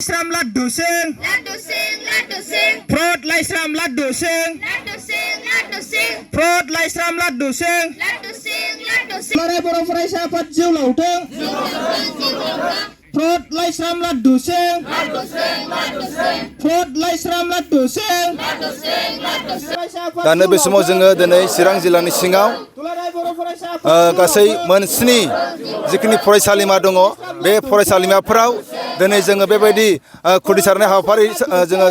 Laisram laddu sing Prod laisram laddu sing Prod laisram laddu sing Para para farasapat jiu lauteng Prod laisram laddu sing Prod laisram laddu sing Dan bे समाव जोङो दिनै चिरां जिल्लानि सिङाव गासै मोनस्नि जिखिनि फरायसालिमा दङ बे फरायसालिमाफोराव दिनै जोङो बेबायदि खुदिसारनाय हाबाफारि जोङो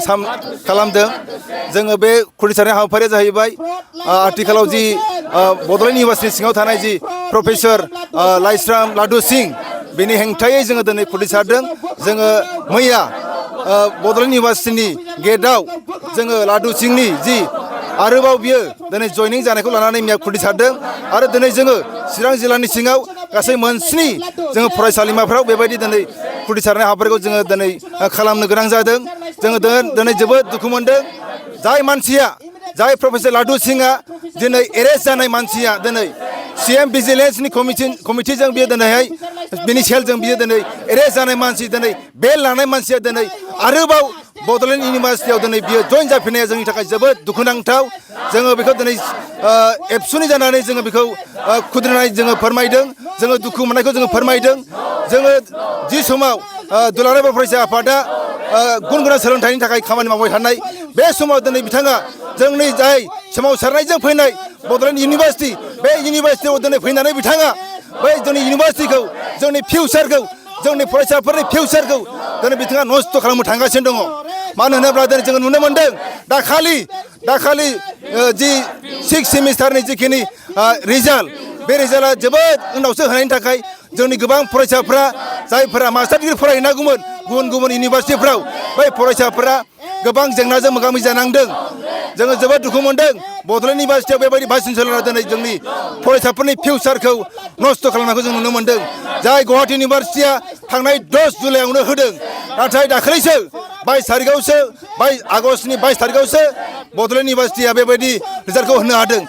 खालामदों। जोङो बे खुदिसारनाय हाबाफारिया जाहैबाय आथिखालाव जि बड'लेण्ड इउनिभारसिटि सिङाव थानाय जि प्रफेसर लाइस्राम लाडु सिं बेनि हेंथायै जोङो दिनै खुदिसारदों। जोङो मैया बड'लेण्ड इउनिभारसिटिनि गेटआव जोङो लाडु सिंनि जि आरोबाव बियो दिनै जयनिं जानायखौ लानानै मैया खुदिसारदों आरो दिनै जोङो चिरां जिल्लानि सिङाव गासै मोनस्नि जोङो फरायसालिमाफोराव बेबायदि दिनै खुदिसारनाय हाबाफारिखौ जोङो दिनै खालामनो गोनां जादों। जोङो दिनै जोबोद दुखु मोनदों। जाय मानसिया जाय प्रफेसर लाडु सिंआ दिनै एरेस्ट जानाय मानसिया दिनै CM Vigilance कमिटिजों बियो दिनैहाय बिनि सेलजों बियो दिनै एरेस्ट जानाय मानसि दिनै बेल लानाय मानसिया दिनै आरोबाव बड'लेण्ड इउनिभारसिटियाव दिनै बियो जइन जाफिननाया जोंनि थाखाय जोबोद दुखुनांथाव। जोङो बेखौ दिनै एबसुनि जानानै जोङो बेखौ खुद्रिनाय जोङो फोरमायदों। जोङो दुखु मोननायखौ जोङो फोरमायदों। जोङो जि समाव दुलाराय बर' फरायसा आफादा गुन गोनां सोलोंथाइनि थाखाय खामानि मावबाय थानाय बे समाव दिनै बिथाङा जोंनि जाय सोमावसारनायजों फैनाय बड'लेण्ड इउनिभारसिटि बे इउनिभारसिटियाव दिनै फैनानै बिथाङा बै जोंनि इउनिभारसिटिखौ जोंनि फिउचारखौ जोंनि फरायसाफोरनि फिउचारखौ दिनै बिथाङा नस्थ' खालामनो थांगासिनो दङ। मानो होनोब्ला दिनै जोङो नुनो मोनदों दाखालि जि 6 सेमिस्टारनि जिखिनि रिजाल्ट बे रिजाल्टआ जोबोद उनावसो होनायनि थाखाय जोंनि गोबां फरायसाफ्रा जायफोरा मास्टार डिग्रि फरायहैनांगौमोन गुबुन गुबुन इउनिभारसिटिफ्राव बै फरायसाफोरा गोबां जेंनाजों मोगा मोगि जानांदों। जोङो जोबोद दुखु मोनदों। बड'लेण्ड इउनिभारसिटियाव बेबायदि भाइस चेन्सेलरा दिनै जोंनि फरायसाफोरनि फिउचारखौ नस्थ' खालामनायखौ जों नुनो मोनदों। जाय गुवाहाटी इउनिभारसिटिया थांनाय 10 जुलाइआवनो होदों नाथाय दाखालिसो 22 तारिखआवसो 22 आगष्टनि 22 तारिखआवसो बड'लेण्ड इउनिभारसिटिया बेबायदि रिजाल्टखौ होनो हादों।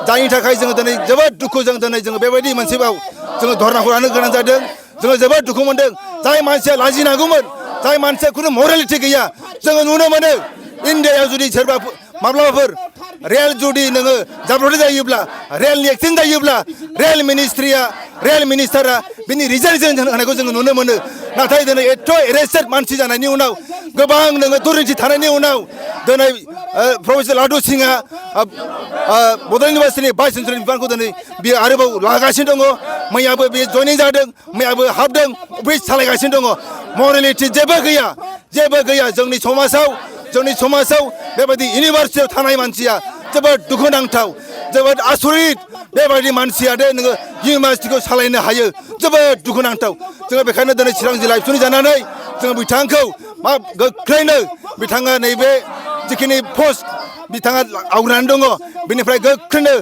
जायनि थाखाय जोङो दिनै जोबोद दुखुजों दिनै जोङो बेबायदि मोनसेबाव जोङो धरनाखौ लानो गोनां जादों। जोङो जोबोद दुखु मोनदों। जाय मानसिया लाजिनांगौमोन जाय मानसिया खुनु मरेलिटि गैया जोङो नुनो मोनो इन्डियायाव जुदि सोरबा माब्लाबाफोर रेल जुदि नोङो जाब्रबथाय जायोब्ला रेलनि एक्सिडेन्ट जायोब्ला रेल मिनिस्टारा बिनि रिजाइन होनायखौ जोङो नुनो मोनो। नाथाय दिनै एथ' एरेस्टेड मानसि जानायनि उनाव गोबां नोङो दुर्निथि थानायनि उनाव दिनै प्रफेसर लाडु सिंआ बड'लेण्ड इउनिभारसिटिनि भाइस चेन्सेलरनि बिबानखौ दिनै बियो आरोबाव लागासिनो दङ। मैयाबो बियो जयनिं जादों मैयाबो हाबदों अफिस सालायगासिनो दङ। मरेलिटि जेबो गैया जोंनि समाजाव बेबायदि इउनिभारसिटियाव थानाय मानसिया जोबोद दुखुनांथाव जोबोद आसरित बेबायदि मानसिया दे नोङो इउनिभारसिटिखौ सालायनो हायो जोबोद दुखुनांथाव। जोङो बेखायनो दिनै चिरां जिल्ला एबसुनि जानानै जोङो बिथांखौ गोख्रैनो बिथाङा नैबे जिखिनि पस्ट बिथाङा आवग्रिनानै दङ बेनिफ्राय गोख्रैनो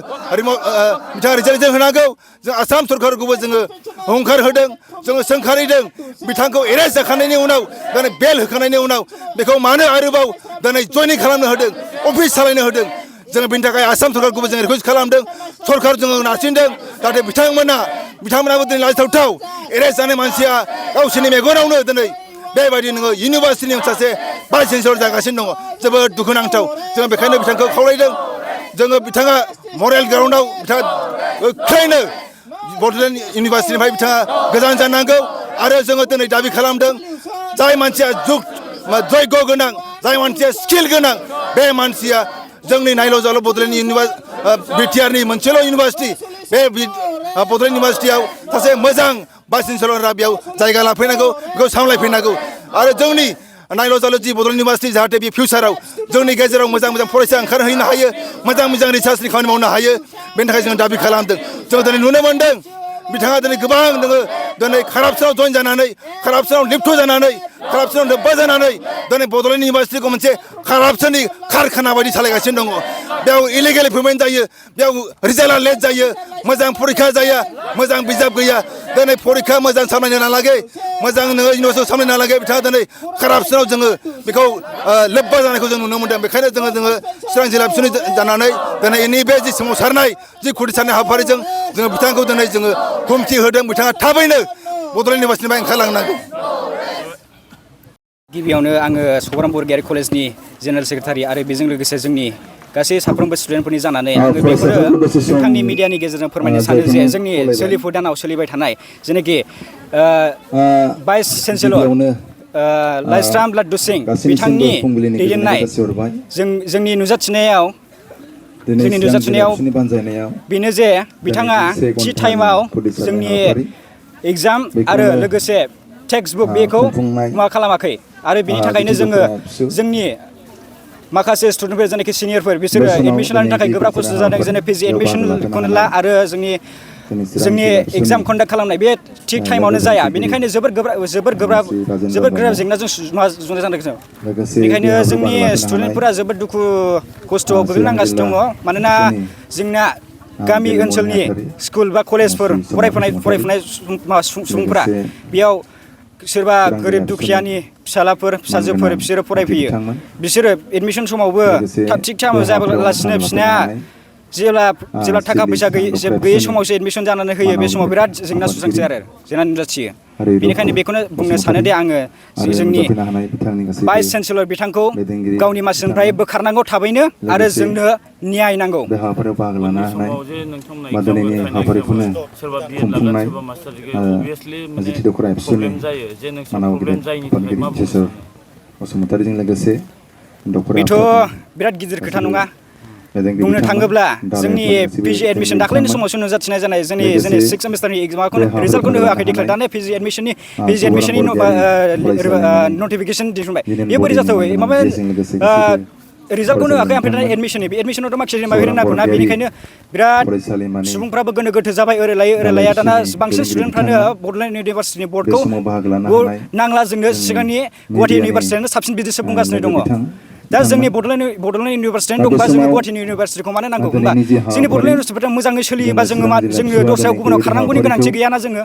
बिथाङा रिजाइन होनांगौ। जों आसाम सरकारखौबो जोङो हुंखार होदों जोङो सोंखारिदों बिथांखौ एरेस्ट जाखांनायनि उनाव दिनै बेल होखांनायनि उनाव बेखौ मानो आरोबाव दिनै जयनिं खालामनो होदों अफिस सालायनो होदों। जोङो बेनि थाखाय आसाम सरकारखौबो जों रिकुवेस्ट खालामदों सरकार जोङो नारसिनदों जाहाथे बिथांमोनाबो दिनै लाजिथावथाव एरेस्ट जानाय मानसिया गावसोरनि मेगनावनो दिनै बेबायदि नोङो इउनिभारसिटिनि सासे भाइस चेन्सेलर जागासिनो दङ जोबोद दुखुनांथाव। जोङो बेखायनो बिथांखौ खावलायदों जोङो बिथाङा मरेल ग्राउन्डआव बिथाङा गोख्रैनो बड'लेण्ड इउनिभारसिटिनिफ्राय बिथाङा गोजान जानांगौ। आरो जोङो दिनै दाबि खालामदों जाय मानसिया जयग गोनां जाय मानसिया स्किल गोनां बे मानसिया जोंनि नायल' जाल' बड'लेण्ड बिटिआरनि मोनसेल' इउनिभारसिटि बे बड'लेण्ड इउनिभारसिटियाव सासे मोजां भाइस चेन्सेलरा बेयाव जायगा लाफैनांगौ बेखौ सामलायफैनांगौ। आरो जोंनि नायल' जाल' जि बड'लेण्ड इउनिभारसिटि जाहाथे बे फिउचाराव जोंनि गेजेराव मोजां फरायसा ओंखारहैनो हायो मोजां रिसार्चनि खामानि मावनो हायो बेनि थाखाय जों दाबि खालामदों। जों दिनै नुनो मोनदों बिथाङा दिनै गोबां नोङो दिनै कारापसनाव जइन जानानै कारापसनाव लिप्त जानानै कारापसनाव लोब्बा जानानै दिनै बड'लेण्ड इउनिभारसिटिखौ मोनसे कारापसननि कारखाना बायदि सालायगासिनो दङ। बेयाव इलिगेल एपइन्टमेन्ट जायो बेयाव रिजाल्टआ लेट जायो मोजां फरिखा जाया मोजां बिजाब गैया दिनै फरिखा मोजां सामलायनो नालागे मोजां नोङो इउनिभारसिटियाव सामलायनो नालागे बिथाङा दिनै कारापसनाव जोङो बेखौ लोब्बा जानायखौ जों नुनो मोनदों। बेखायनो जोङो चिरां जिल्ला एबसुनि जानानै दिनै नैबे जि सोमावसारनाय जि खुदिसारनाय हाबाफारिजों जोङो बिथांखौ दिनै जोङो हुमखि होदों बिथाङा थाबैनो बड'लेण्ड इउनिभारसिटिनिफ्राय ओंखारलांनांगौ। गिबियावनो आङो सौग्राम बरगयारि कलेजनि जेनेरेल सेक्रेटारि आरो बेजों लोगोसे जोंनि गासै साफ्रोमबो स्टुडेन्टफोरनि जानानै आङो बेफोरो नोंथांनि मिडियानि गेजेरजों फोरमायनो सानो जे जोंनि सोलिफु दानाव सोलिबाय थानाय जेनाखि भाइस चेन्सेलर लाइस्राम लाड्डु सिं बिथांनि दैदेननाय जोंनि नुजाथिनायाव बेनो जे बिथाङा थि टाइमाव जोंनि एग्जाम आरो लोगोसे टेक्सट बुक बेखौ मा खालामाखै आरो बिनि थाखायनो जोंनि माखासे स्टुडेन्टफोर जेनाखि सिनियरफोर बिसोरो एडमिसन लानो थाखाय गोब्राब खस्थ' जादों जेने पिजि एडमिसनखौनो ला आरो जोंनि एग्जाम कन्डाक्ट खालामनाय बे थिग टाइमावनो जाया बेनिखायनो जोबोर गोब्राब जेंनाजों जुजिनो जादों जों बेनिखायनो जोंनि स्टुडेन्टफोरा जोबोद दुखु खस्थ' गोग्लैनांगासिनो दङ मानोना जोंना गामि ओनसोलनि स्कुल बा कलेजफोर फरायफुनाय सुबुंफोरा बेयाव सोरबा गोरिब दुखियानि फिसालाफोर फिसाजोफोर बिसोरो फरायफैयो बिसोरो एडमिसन समावबो थिग टाइमाव जायालासिनो बिसोरना जेब्ला थाखा फैसा गैयै समावसो एडमिसन जानानै होयो बे समाव बिराद जेंना सुस्रांसै आरो जेंना नुजाथियो बेनिखायनो बेखौनो बुंनो सानो दे आङो जोंनि भाइस चेन्सेलर बिथांखौ गावनि मासिनिफ्राय बोखारनांगौ थाबैनो आरो जोंनो न्याय नांगौ बे हाबाफारियाव बाहागो लानो हानाय बा दिनैनि हाबाफारिखौनो खुंफुंनाय जिथु दख'र एबसुनि मानाव गेदेर आफादगिरि चेन्सेलर बसुमतारीजों लोगोसे बेथ' बिराद गिदिर खोथा नङा बुंनो थाङोब्ला जोंनि पिजि एडमिसन दाख्लैनि समावसो नुजाथिनाय जानाय जोंनि 6 सेमिस्टारनि एग्जामखौनो रिजाल्टखौनो होआखै डिक्लेयार दानो पिजि एडमिसननि नटिफिकेसन दिहुनबाय बे बोरै जाथावै माबा रिजाल्टखौनो होआखै ओमफ्राय एडमिसनावथ' माखासे माबा नांगौ ना बेनिखायनो बिराद सुबुंफ्राबो गोनो गोथो जाबाय ओरै लाया दाना बांसिन स्टुडेन्टफ्रानो बड'लेण्ड इउनिभार्सिटिनि बर्डखौ नांला जोंनो सिगांनि गुवाहाटि इउनिभार्सिटियानो साबसिन बिदिसो बुंगासिनो दङ दा जोंनि बड'लेण्ड इउनिभार्सिटियानो दंबा जोंनि गुवाहाटि इउनिभार्सिटिखौ मानो नांगौ होनबा जोंनि बड'लेण्ड इउनिभार्सिटिया मोजाङै सोलियोबा जोङो दस्रायाव गुबुनाव खारनांगौनि गोनांथि गैयाना जोङो